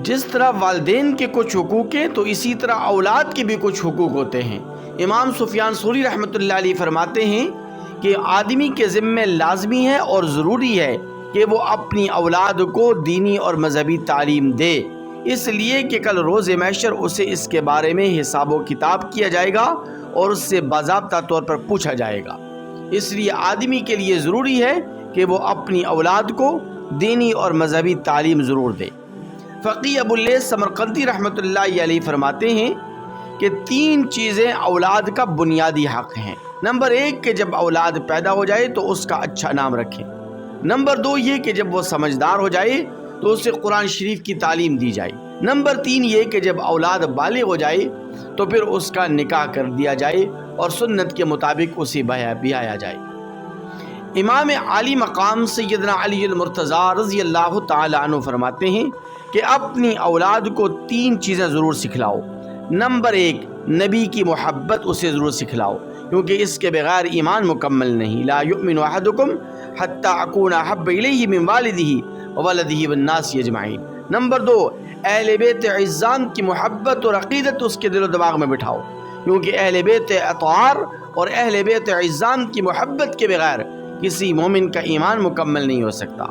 جس طرح والدین کے کچھ حقوق ہیں تو اسی طرح اولاد کے بھی کچھ حقوق ہوتے ہیں۔ امام سفیان ثوری رحمۃ اللہ علیہ فرماتے ہیں کہ آدمی کے ذمہ لازمی ہے اور ضروری ہے کہ وہ اپنی اولاد کو دینی اور مذہبی تعلیم دے، اس لیے کہ کل روز محشر اسے اس کے بارے میں حساب و کتاب کیا جائے گا اور اس سے باضابطہ طور پر پوچھا جائے گا۔ اس لیے آدمی کے لیے ضروری ہے کہ وہ اپنی اولاد کو دینی اور مذہبی تعلیم ضرور دے۔ فقی ابو اللیث سمرقندی رحمۃ اللہ علیہ فرماتے ہیں کہ 3 چیزیں اولاد کا بنیادی حق ہیں۔ نمبر 1 کہ جب اولاد پیدا ہو جائے تو اس کا اچھا نام رکھیں۔ نمبر 2 یہ کہ جب وہ سمجھدار ہو جائے تو اسے قرآن شریف کی تعلیم دی جائے۔ نمبر 3 یہ کہ جب اولاد بالغ ہو جائے تو پھر اس کا نکاح کر دیا جائے اور سنت کے مطابق اسے بیایا جائے۔ امام عالی مقام سیدنا علی المرتضیٰ رضی اللہ تعالی عنہ فرماتے ہیں کہ اپنی اولاد کو 3 چیزیں ضرور سکھلاؤ۔ نمبر 1 نبی کی محبت اسے ضرور سکھلاؤ، کیونکہ اس کے بغیر ایمان مکمل نہیں۔ لا یؤمن احدکم حتی اکون احب الیہ من والدہ وولدہ والناس اجمعین۔ نمبر 2 اہل بیت عزام کی محبت اور عقیدت اس کے دل و دماغ میں بٹھاؤ، کیونکہ اہل بیت اطہار اور اہل بیت عزام کی محبت کے بغیر کسی مومن کا ایمان مکمل نہیں ہو سکتا۔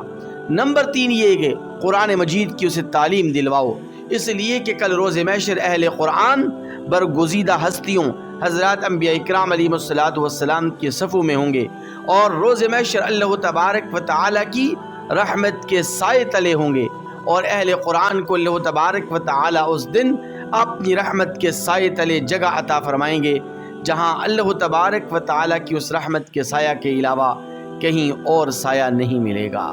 نمبر 3 یہ کہ قرآن مجید کی اسے تعلیم دلواؤ، اس لیے کہ کل روز محشر اہل قرآن برگزیدہ ہستیوں حضرات انبیاء اکرام علیہم الصلوۃ والسلام کے صفوں میں ہوں گے، اور روز محشر اللہ تبارک و تعالی کی رحمت کے سائے تلے ہوں گے، اور اہل قرآن کو اللہ تبارک و تعالی اس دن اپنی رحمت کے سائے تلے جگہ عطا فرمائیں گے، جہاں اللہ تبارک و تعالی کی اس رحمت کے سایہ کے علاوہ کہیں اور سایہ نہیں ملے گا۔